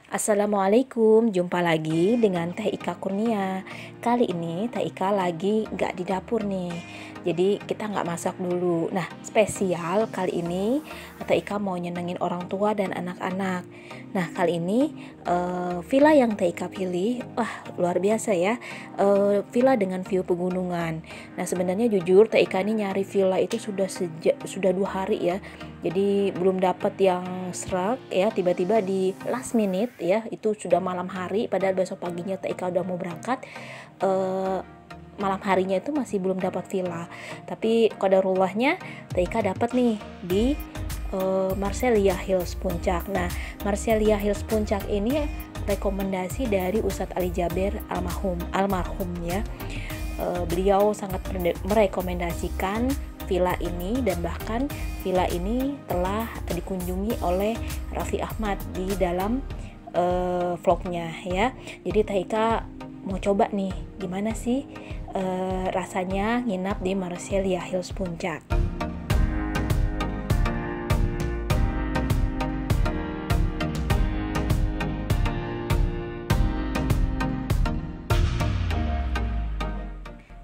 Assalamualaikum, jumpa lagi dengan Teh Ika Kurnia. Kali ini Teh Ika lagi nggak di dapur nih, jadi kita nggak masak dulu. Nah, spesial kali ini Teh Ika mau nyenengin orang tua dan anak-anak. Nah, kali ini villa yang Teh Ika pilih, wah luar biasa ya, villa dengan view pegunungan. Nah, sebenarnya jujur Teh Ika ini nyari villa itu sudah 2 hari ya, jadi belum dapat yang serak ya, tiba-tiba di last minute ya, itu sudah malam hari, padahal besok paginya Teh Ika udah mau berangkat. Malam harinya itu masih belum dapat villa, tapi qadarullahnya Teh Ika dapat nih di Marselia Hills Puncak. Nah, Marselia Hills Puncak ini rekomendasi dari Ustadz Ali Jaber almarhum ya. Beliau sangat merekomendasikan villa ini, dan bahkan villa ini telah dikunjungi oleh Raffi Ahmad di dalam vlognya ya. Jadi Teh Ika mau coba nih gimana sih rasanya nginap di Marselia Hills Puncak.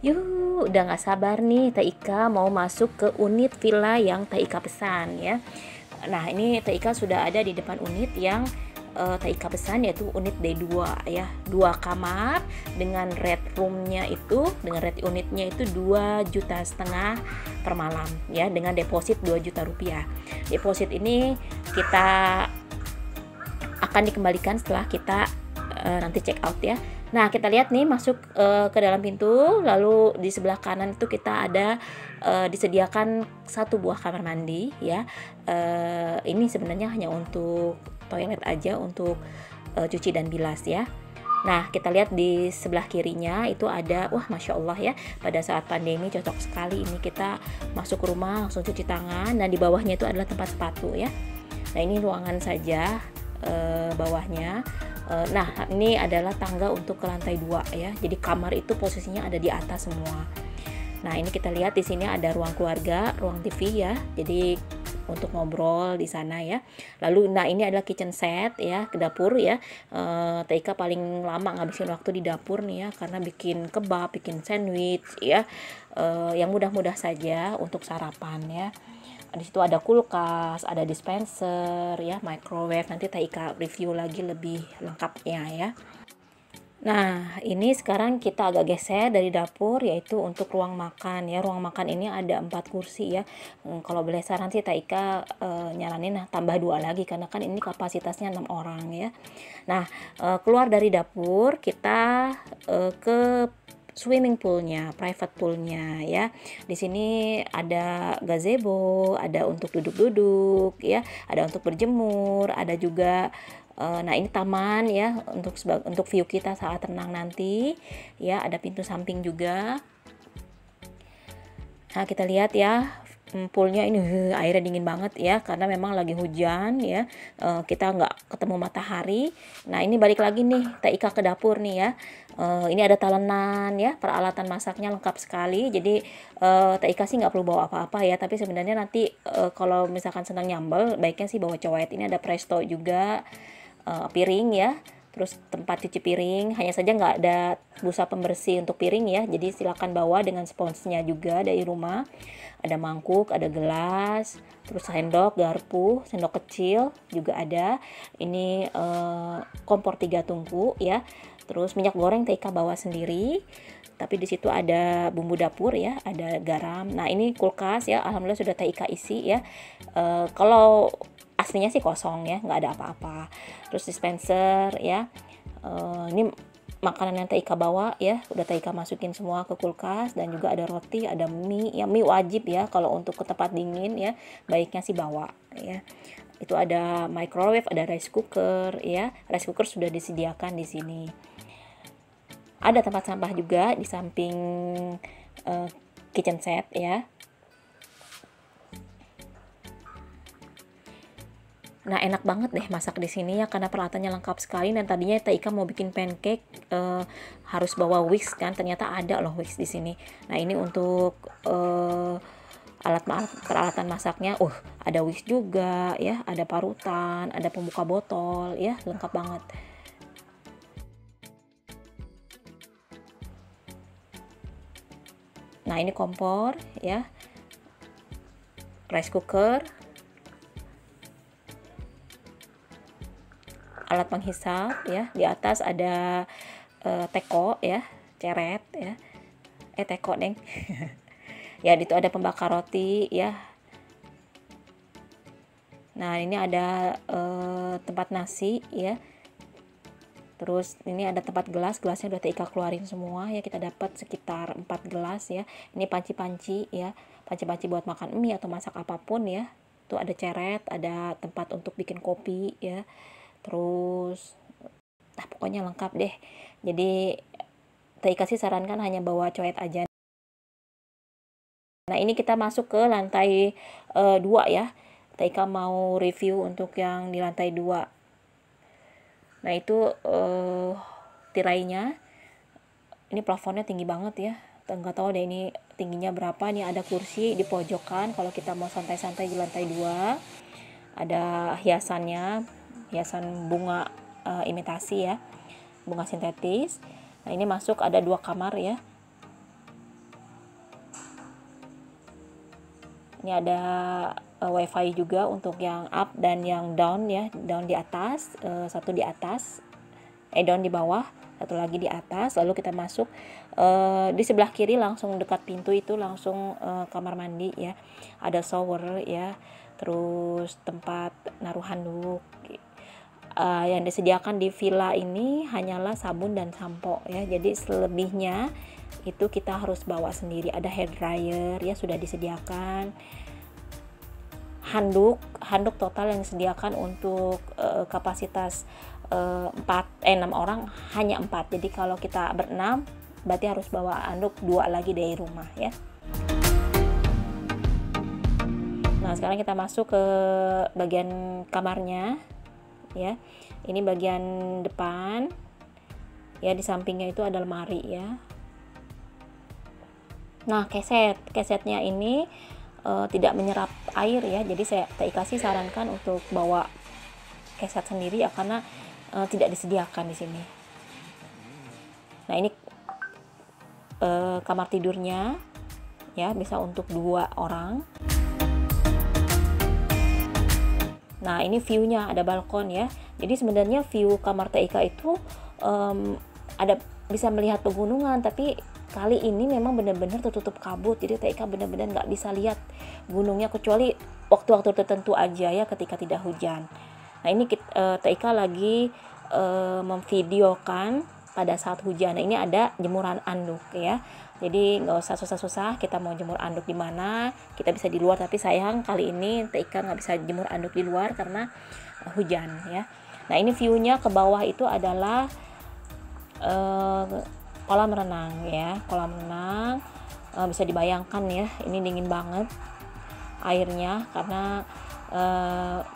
Yuh, udah gak sabar nih Teh Ika mau masuk ke unit villa yang Teh Ika pesan ya. Nah, ini Teh Ika sudah ada di depan unit yang Teh Ika pesan, yaitu unit D2 ya, 2 kamar dengan rate roomnya itu, dengan rate unitnya itu 2,5 juta per malam ya, dengan deposit 2 juta rupiah. Deposit ini kita akan dikembalikan setelah kita nanti check out ya. Nah, kita lihat nih masuk ke dalam pintu, lalu di sebelah kanan itu kita ada disediakan 1 buah kamar mandi ya. Ini sebenarnya hanya untuk toilet aja, untuk cuci dan bilas ya. Nah, kita lihat di sebelah kirinya itu ada, wah Masya Allah ya, pada saat pandemi cocok sekali ini kita masuk ke rumah langsung cuci tangan. Dan di bawahnya itu adalah tempat sepatu ya. Nah, ini ruangan saja bawahnya. Nah, ini adalah tangga untuk ke lantai 2 ya. Jadi kamar itu posisinya ada di atas semua. Nah, ini kita lihat di sini ada ruang keluarga, ruang TV ya. Jadi untuk ngobrol di sana ya. Lalu nah ini adalah kitchen set ya, ke dapur ya. Teh Ika paling lama ngabisin waktu di dapur nih ya, karena bikin kebab, bikin sandwich ya. Yang mudah-mudah saja untuk sarapan ya. Di situ ada kulkas, ada dispenser ya, microwave. Nanti Teh Ika review lagi lebih lengkapnya ya. Nah, ini sekarang kita agak geser dari dapur, yaitu untuk ruang makan ya. Ruang makan ini ada 4 kursi ya. Kalau boleh saran sih Teh Ika nyaranin tambah 2 lagi, karena kan ini kapasitasnya 6 orang ya. Nah, keluar dari dapur kita ke swimming poolnya, private poolnya ya. Di sini ada gazebo, ada untuk duduk-duduk ya, ada untuk berjemur, ada juga nah ini taman ya, untuk view kita saat renang nanti ya. Ada pintu samping juga. Nah, kita lihat ya, poolnya ini airnya dingin banget ya, karena memang lagi hujan ya. Kita nggak ketemu matahari. Nah, ini balik lagi nih Teh Ika ke dapur nih ya. Ini ada talenan ya, peralatan masaknya lengkap sekali. Jadi Teh Ika sih nggak perlu bawa apa-apa ya, tapi sebenarnya nanti kalau misalkan senang nyambel, baiknya sih bawa cowet. Ini ada presto juga, piring ya, terus tempat cuci piring. Hanya saja nggak ada busa pembersih untuk piring ya, jadi silakan bawa dengan sponsnya juga dari rumah. Ada mangkuk, ada gelas, terus sendok, garpu, sendok kecil juga ada. Ini kompor 3 tungku ya. Terus minyak goreng Teh Ika bawa sendiri, tapi di situ ada bumbu dapur ya, ada garam. Nah, ini kulkas ya, alhamdulillah sudah Teh Ika isi ya. Kalau aslinya sih kosong ya, nggak ada apa-apa. Terus dispenser ya. Ini makanan yang Teh Ika bawa ya, udah Teh Ika masukin semua ke kulkas. Dan juga ada roti, ada mie ya, mie wajib ya kalau untuk ke tempat dingin ya, baiknya sih bawa ya. Itu ada microwave, ada rice cooker ya. Rice cooker sudah disediakan di sini. Ada tempat sampah juga di samping kitchen set ya. Nah, enak banget deh masak di sini ya, karena peralatannya lengkap sekali. Dan tadinya Teh Ika mau bikin pancake harus bawa whisk kan, ternyata ada loh whisk di sini. Nah, ini untuk peralatan masaknya. Ada whisk juga ya, ada parutan, ada pembuka botol ya, lengkap banget. Nah, ini kompor ya, rice cooker, alat penghisap ya. Di atas ada teko ya, ceret ya, teko deng. Ya, itu ada pembakar roti ya. Nah, ini ada tempat nasi ya. Terus ini ada tempat gelasnya udah Ika keluarin semua ya. Kita dapat sekitar 4 gelas ya. Ini panci-panci ya, panci-panci buat makan mie atau masak apapun ya. Tuh ada ceret, ada tempat untuk bikin kopi ya. Terus pokoknya lengkap deh. Jadi Ika sih sarankan hanya bawa coet aja. Nah, ini kita masuk ke lantai 2 ya. Ika mau review untuk yang di lantai 2. Nah, itu tirainya. Ini plafonnya tinggi banget ya. Nggak tahu deh ini tingginya berapa. Ini ada kursi di pojokan kalau kita mau santai-santai di lantai 2. Ada hiasannya, hiasan bunga imitasi ya, bunga sintetis. Nah, ini masuk ada 2 kamar ya. Ini ada wifi juga untuk yang up dan yang down ya. Down di atas, satu di atas, down di bawah, satu lagi di atas. Lalu kita masuk di sebelah kiri langsung dekat pintu itu langsung kamar mandi ya. Ada shower ya. Terus tempat naruh handuk. Yang disediakan di villa ini hanyalah sabun dan sampo ya. Jadi selebihnya itu kita harus bawa sendiri. Ada hair dryer ya, sudah disediakan. Handuk total yang disediakan untuk kapasitas 6 orang hanya 4. Jadi kalau kita berenam berarti harus bawa handuk 2 lagi dari rumah ya. Nah, sekarang kita masuk ke bagian kamarnya ya. Ini bagian depan ya, di sampingnya itu ada lemari ya. Nah, kesetnya ini tidak menyerap air ya. Jadi saya kasih sarankan untuk bawa keset sendiri ya, karena tidak disediakan di sini. Nah, ini kamar tidurnya ya, bisa untuk 2 orang. Nah, ini view-nya, ada balkon ya. Jadi sebenarnya view kamar Ika itu ada bisa melihat pegunungan, tapi kali ini memang benar-benar tertutup kabut. Jadi Ika benar-benar nggak bisa lihat gunungnya kecuali waktu-waktu tertentu aja ya, ketika tidak hujan. Nah, ini Ika lagi memvideokan pada saat hujan. Nah, ini ada jemuran anduk ya. Jadi nggak usah susah-susah kita mau jemur anduk di mana, kita bisa di luar. Tapi sayang kali ini Ika nggak bisa jemur anduk di luar karena hujan ya. Nah, ini view-nya ke bawah itu adalah kolam renang ya. Kolam renang bisa dibayangkan ya, ini dingin banget airnya karena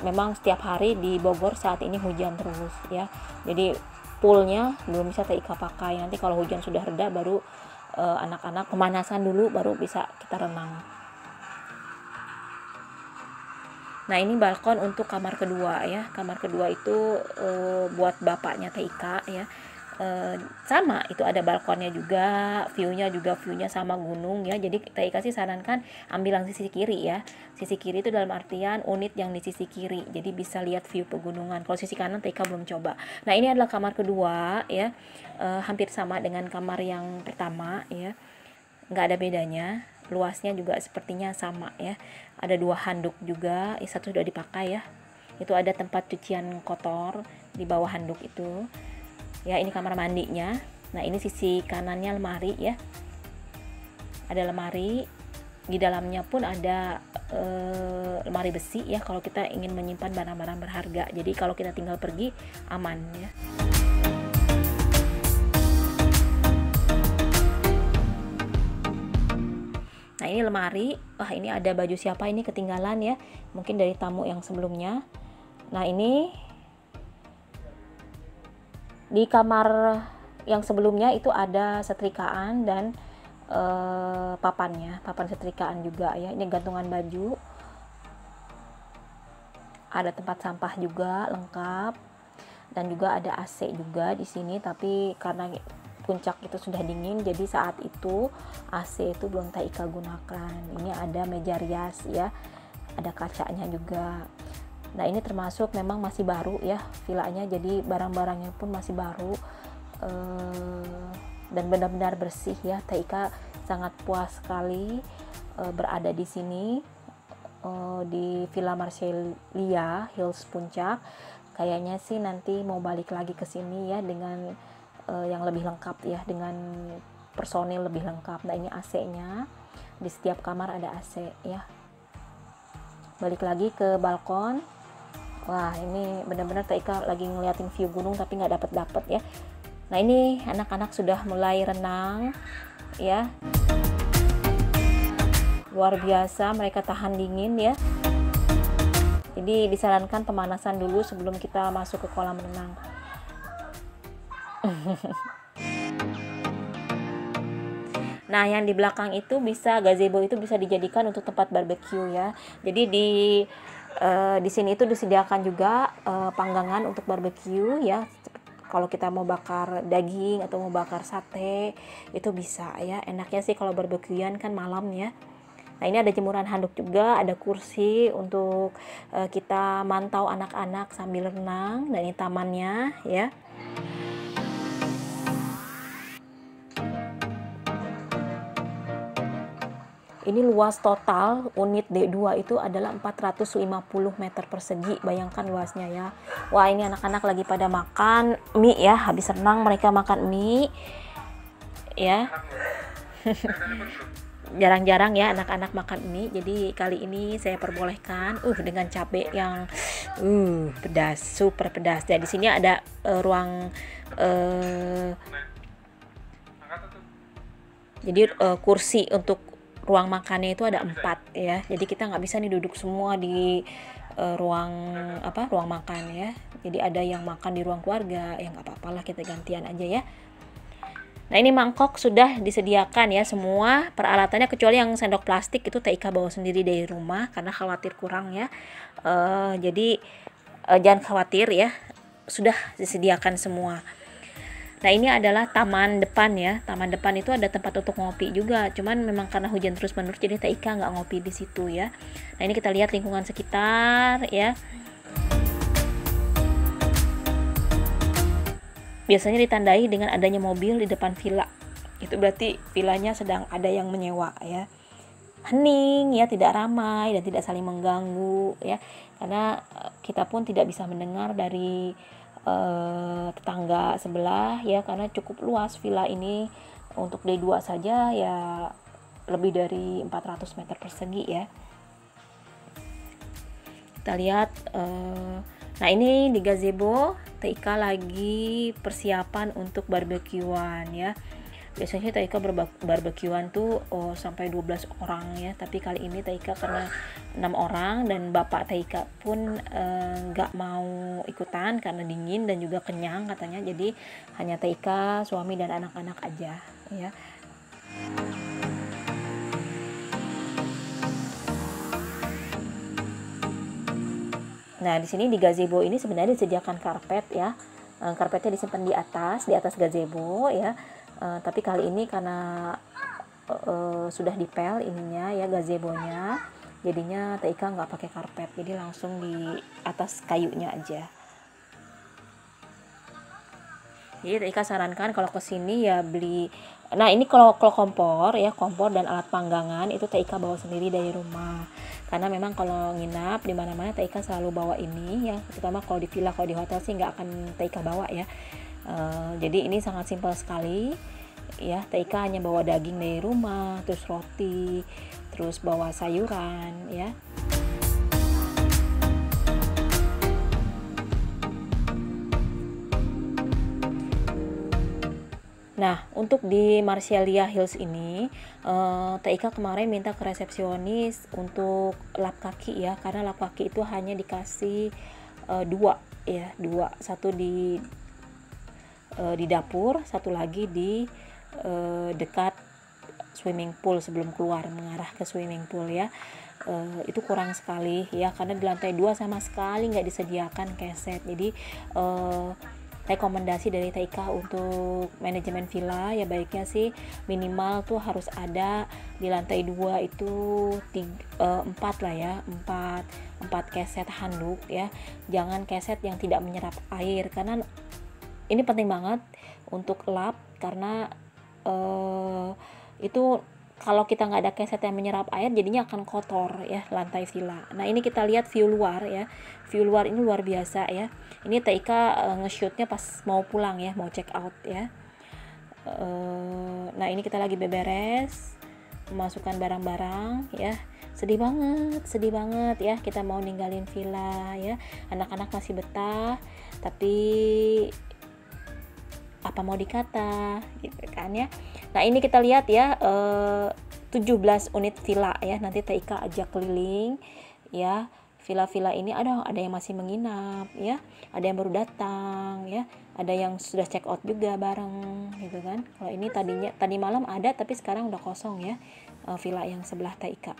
memang setiap hari di Bogor saat ini hujan terus ya. Jadi poolnya belum bisa Ika pakai. Nanti kalau hujan sudah reda baru anak-anak pemanasan dulu, baru bisa kita renang. Nah, ini balkon untuk kamar kedua ya. Kamar kedua itu buat bapaknya Ika ya. Sama itu ada balkonnya juga, view-nya sama gunung ya. Jadi Ika sih sarankan ambil yang sisi kiri ya. Sisi kiri itu dalam artian unit yang di sisi kiri, jadi bisa lihat view pegunungan. Kalau sisi kanan Ika belum coba. Nah, ini adalah kamar kedua ya, hampir sama dengan kamar yang pertama ya, nggak ada bedanya. Luasnya juga sepertinya sama ya. Ada 2 handuk juga, satu sudah dipakai ya. Itu ada tempat cucian kotor di bawah handuk itu ya. Ini kamar mandinya. Nah, ini sisi kanannya lemari ya, ada lemari. Di dalamnya pun ada lemari besi ya, kalau kita ingin menyimpan barang-barang berharga. Jadi kalau kita tinggal pergi aman ya. Nah, ini lemari. Wah, ini ada baju siapa ini, ketinggalan ya, mungkin dari tamu yang sebelumnya. Nah, ini di kamar yang sebelumnya itu ada setrikaan dan papannya, papan setrikaan juga ya. Ini gantungan baju, ada tempat sampah juga lengkap, dan juga ada AC juga di sini. Tapi karena puncak itu sudah dingin, jadi saat itu AC itu belum Taika gunakan. Ini ada meja rias ya, ada kacanya juga. Nah ini termasuk memang masih baru ya villanya, jadi barang-barangnya pun masih baru dan benar-benar bersih ya. Taika sangat puas sekali berada di sini di Villa Marcellia Hills Puncak. Kayaknya sih nanti mau balik lagi ke sini ya dengan yang lebih lengkap ya, dengan personil lebih lengkap. Nah ini AC-nya, di setiap kamar ada AC ya. Balik lagi ke balkon. Wah ini benar-benar Taika lagi ngeliatin view gunung tapi nggak dapet ya. Nah ini anak-anak sudah mulai renang ya, luar biasa mereka tahan dingin ya. Jadi disarankan pemanasan dulu sebelum kita masuk ke kolam renang. Nah yang di belakang itu gazebo itu bisa dijadikan untuk tempat barbeque ya. Jadi di sini itu disediakan juga panggangan untuk barbeque ya. Kalau kita mau bakar daging atau mau bakar sate itu bisa ya. Enaknya sih kalau barbequean kan malam ya. Nah ini ada jemuran handuk juga, ada kursi untuk kita mantau anak-anak sambil renang. Dan ini tamannya ya. Ini luas total unit D2 itu adalah 450 meter persegi. Bayangkan luasnya ya. Wah ini anak-anak lagi pada makan mie ya. Habis renang mereka makan mie ya. Jarang-jarang ya anak-anak makan mie. Jadi kali ini saya perbolehkan dengan cabai yang pedas, super pedas. Dan di sini ada ruang jadi kursi untuk ruang makannya itu ada 4 ya. Jadi kita nggak bisa nih duduk semua di ruang makan ya. Jadi ada yang makan di ruang keluarga, ya nggak apa-apa lah, kita gantian aja ya. Nah ini mangkok sudah disediakan ya, semua peralatannya kecuali yang sendok plastik itu Taika bawa sendiri dari rumah karena khawatir kurang ya. Jadi jangan khawatir ya, sudah disediakan semua. Nah ini adalah taman depan ya. Taman depan itu ada tempat untuk ngopi juga. Cuman memang karena hujan terus menerus jadi Taika nggak ngopi di situ ya. Nah ini kita lihat lingkungan sekitar ya. Biasanya ditandai dengan adanya mobil di depan villa. Itu berarti villanya sedang ada yang menyewa ya. Hening ya, tidak ramai dan tidak saling mengganggu ya. Karena kita pun tidak bisa mendengar dari tetangga sebelah ya, karena cukup luas villa ini. Untuk D2 saja ya lebih dari 400 meter persegi ya. Kita lihat nah ini di gazebo Taika lagi persiapan untuk barbekyuan ya. Biasanya Taika barbekyuan tuh sampai 12 orang ya, tapi kali ini Taika karena 6 orang dan bapak Taika pun nggak mau ikutan karena dingin dan juga kenyang katanya. Jadi hanya Taika, suami dan anak-anak aja ya. Nah di sini di gazebo ini sebenarnya disediakan karpet ya. Karpetnya disimpan di atas gazebo ya. Tapi kali ini karena sudah dipel ininya ya gazebonya, jadinya Taika nggak pakai karpet, jadi langsung di atas kayunya aja. Jadi Taika sarankan kalau kesini ya beli. Nah ini kalau kompor ya, kompor dan alat panggangan itu Taika bawa sendiri dari rumah. Karena memang kalau nginap di mana-mana Taika selalu bawa ini ya, terutama kalau di villa, kalau di hotel sih nggak akan Taika bawa ya. Jadi ini sangat simpel sekali ya. Taika hanya bawa daging dari rumah, terus roti, terus bawa sayuran ya. Nah untuk di Marcellia Hills ini Taika kemarin minta ke resepsionis untuk lap kaki ya, karena lap kaki itu hanya dikasih 2 ya, 2, satu di dapur, satu lagi di dekat swimming pool sebelum keluar mengarah ke swimming pool ya. Itu kurang sekali ya, karena di lantai 2 sama sekali nggak disediakan keset. Jadi rekomendasi dari TIK untuk manajemen villa ya, baiknya sih minimal tuh harus ada di lantai 2 itu 4 lah ya, 4 keset handuk ya. Jangan keset yang tidak menyerap air, karena ini penting banget untuk lap, karena itu kalau kita nggak ada keset yang menyerap air jadinya akan kotor ya lantai villa. Nah ini kita lihat view luar ya, view luar ini luar biasa ya. Ini TIK nge-shootnya pas mau pulang ya, mau check out ya. Nah ini kita lagi beberes, memasukkan barang-barang ya. Sedih banget ya, kita mau ninggalin villa ya. Anak-anak masih betah, tapi apa mau dikata gitu kan ya. Nah ini kita lihat ya, 17 unit villa ya, nanti TIK ajak keliling ya. Villa-villa ini ada yang masih menginap ya, ada yang baru datang ya, ada yang sudah check out juga bareng gitu kan. Kalau ini tadi malam ada, tapi sekarang udah kosong ya, villa yang sebelah TIK.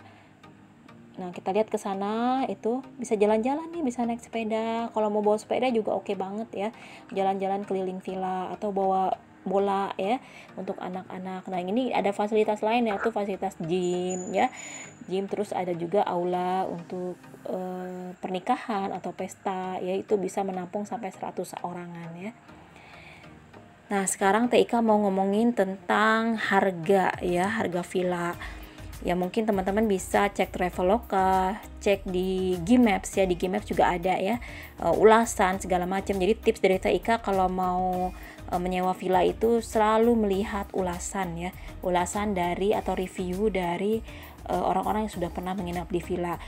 Nah kita lihat ke sana, itu bisa jalan-jalan nih, bisa naik sepeda. Kalau mau bawa sepeda juga oke banget ya, jalan-jalan keliling villa, atau bawa bola ya untuk anak-anak. Nah ini ada fasilitas lain yaitu fasilitas gym ya, gym, terus ada juga aula untuk pernikahan atau pesta ya, itu bisa menampung sampai 100 orangan ya. Nah sekarang TIK mau ngomongin tentang harga ya, harga villa. Ya mungkin teman-teman bisa cek Traveloka, cek di Gmaps ya, di Gmaps juga ada ya, ulasan segala macam. Jadi tips dari TIK kalau mau menyewa villa itu selalu melihat ulasan ya, ulasan dari atau review dari orang-orang yang sudah pernah menginap di villa.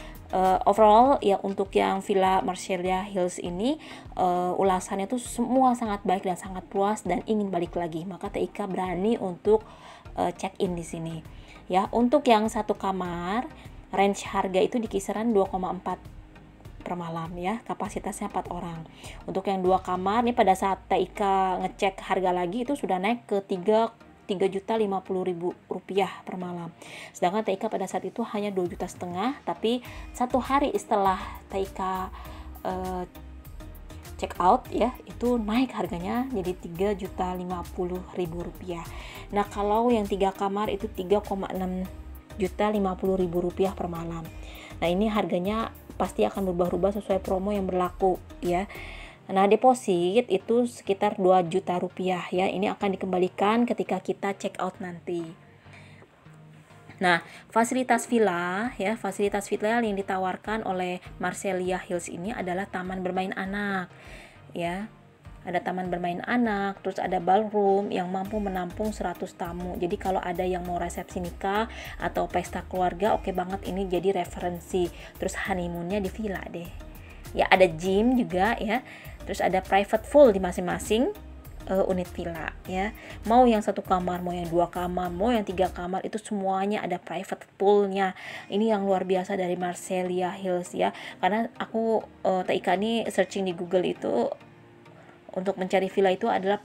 Overall ya untuk yang Villa Marcella Hills ini ulasannya tuh semua sangat baik dan sangat puas dan ingin balik lagi. Maka TIK berani untuk check in di sini. Ya, untuk yang satu kamar, range harga itu di kisaran 2,4 per malam ya, kapasitasnya 4 orang. Untuk yang 2 kamar nih pada saat TIK ngecek harga lagi itu sudah naik ke 3.050.000 rupiah per malam. Sedangkan TIK pada saat itu hanya 2,5 juta, tapi satu hari setelah TIK check out ya, itu naik harganya jadi 3.050.000 rupiah. Nah kalau yang 3 kamar itu 3,6.050.000 rupiah per malam. Nah ini harganya pasti akan berubah-ubah sesuai promo yang berlaku ya. Nah deposit itu sekitar 2 juta rupiah ya, ini akan dikembalikan ketika kita check out nanti. Nah, fasilitas villa yang ditawarkan oleh Marcella Hills ini adalah taman bermain anak ya. Ada taman bermain anak, terus ada ballroom yang mampu menampung 100 tamu. Jadi kalau ada yang mau resepsi nikah atau pesta keluarga, oke banget ini jadi referensi. Terus honeymoonnya di villa deh. Ya, ada gym juga ya. Terus ada private pool di masing-masing unit villa ya. Mau yang 1 kamar, mau yang 2 kamar, mau yang 3 kamar, itu semuanya ada private poolnya. Ini yang luar biasa dari Marcella Hills ya. Karena aku TIK ini searching di Google itu untuk mencari villa itu adalah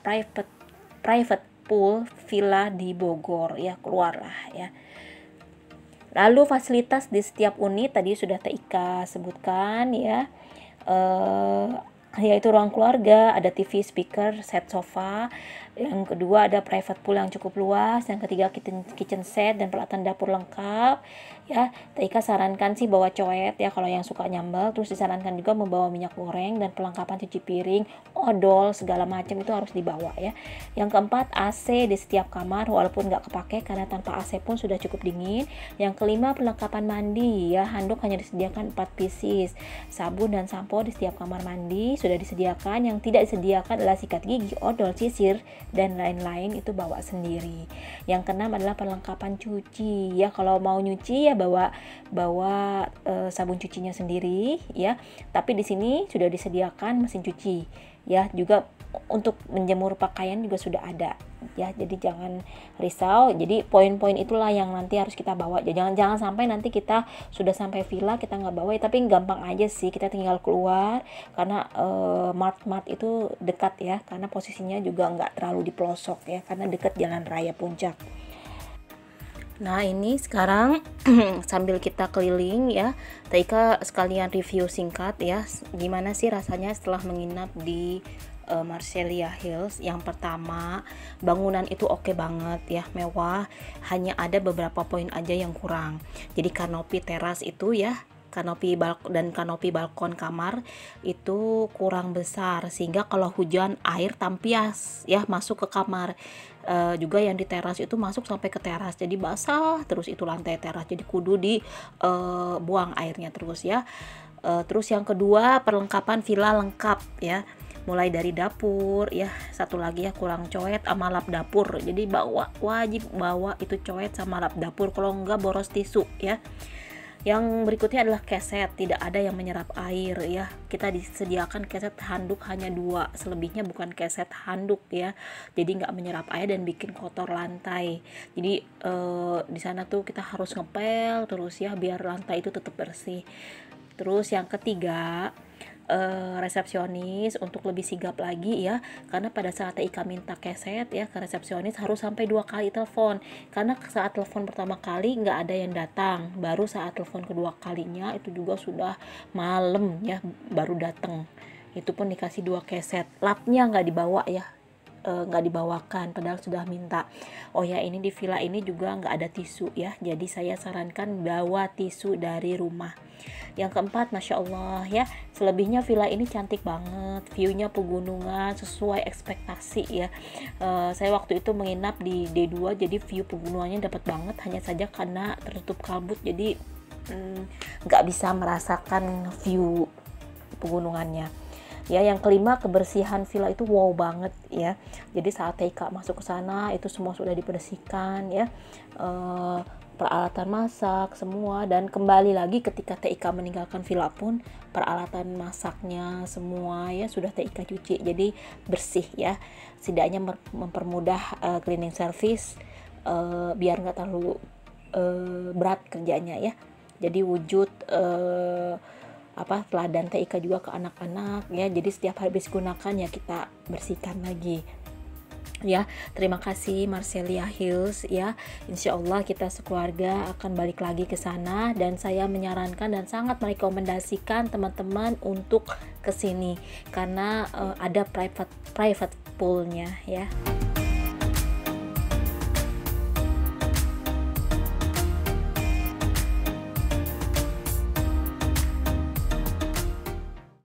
private pool villa di Bogor ya, keluarlah ya. Lalu fasilitas di setiap unit tadi sudah TIK sebutkan ya. Yaitu ruang keluarga, ada TV, speaker, set sofa. Yang kedua ada private pool yang cukup luas. Yang ketiga kitchen set dan peralatan dapur lengkap ya. TIK sarankan sih bawa coet ya kalau yang suka nyambal. Terus disarankan juga membawa minyak goreng dan perlengkapan cuci piring, odol segala macam itu harus dibawa ya. Yang keempat AC di setiap kamar walaupun nggak kepake karena tanpa AC pun sudah cukup dingin. Yang kelima perlengkapan mandi ya, handuk hanya disediakan 4 pieces, sabun dan sampo di setiap kamar mandi sudah disediakan. Yang tidak disediakan adalah sikat gigi, odol, sisir dan lain-lain, itu bawa sendiri. Yang keenam adalah perlengkapan cuci ya, kalau mau nyuci ya bawa sabun cucinya sendiri ya. Tapi di sini sudah disediakan mesin cuci ya, juga untuk menjemur pakaian juga sudah ada ya. Jadi jangan risau. Jadi poin-poin itulah yang nanti harus kita bawa. Jangan sampai nanti kita sudah sampai villa kita nggak bawa. Tapi gampang aja sih, kita tinggal keluar karena mart itu dekat ya, karena posisinya juga nggak terlalu di pelosok ya, karena dekat jalan raya Puncak. Nah ini sekarang sambil kita keliling ya, Taika sekalian review singkat ya, gimana sih rasanya setelah menginap di Marcellia Hills. Yang pertama, bangunan itu oke banget ya, mewah, hanya ada beberapa poin aja yang kurang. Jadi kanopi teras itu ya, kanopi balkon kamar itu kurang besar, sehingga kalau hujan air tampias ya masuk ke kamar. Juga yang di teras itu masuk sampai ke teras, jadi basah terus itu lantai teras, jadi kudu di buang airnya terus ya. Terus yang kedua, perlengkapan villa lengkap ya, mulai dari dapur ya, satu lagi ya kurang coet sama lap dapur, jadi wajib bawa itu coet sama lap dapur, kalau enggak boros tisu ya. Yang berikutnya adalah keset, tidak ada yang menyerap air ya, kita disediakan keset handuk hanya 2, selebihnya bukan keset handuk ya, jadi nggak menyerap air dan bikin kotor lantai. Jadi di sana tuh kita harus ngepel terus ya biar lantai itu tetap bersih. Terus yang ketiga, resepsionis untuk lebih sigap lagi ya, karena pada saat Ika minta keset ya ke resepsionis harus sampai 2 kali telepon, karena saat telepon pertama kali nggak ada yang datang, baru saat telepon kedua kalinya itu juga sudah malam ya baru datang, itu pun dikasih 2 keset, lapnya nggak dibawa ya, nggak dibawakan padahal sudah minta. Oh ya, ini di villa ini juga nggak ada tisu ya, jadi saya sarankan bawa tisu dari rumah. Yang keempat, Masya Allah ya, selebihnya villa ini cantik banget, viewnya pegunungan sesuai ekspektasi ya. Saya waktu itu menginap di D2, jadi view pegunungannya dapat banget, hanya saja karena tertutup kabut jadi nggak bisa merasakan view pegunungannya ya. Yang kelima, kebersihan villa itu wow banget ya, jadi saat TK masuk ke sana itu semua sudah dibersihkan ya, peralatan masak semua, dan kembali lagi ketika TIK meninggalkan villa pun peralatan masaknya semua ya sudah TIK cuci, jadi bersih ya, setidaknya mempermudah cleaning service, biar nggak terlalu berat kerjanya ya. Jadi wujud teladan TIK juga ke anak-anak ya, jadi setiap habis gunakan ya kita bersihkan lagi ya. Terima kasih Marcellia Hills ya, insya Allah kita sekeluarga akan balik lagi ke sana, dan saya menyarankan dan sangat merekomendasikan teman-teman untuk kesini karena ada private poolnya ya.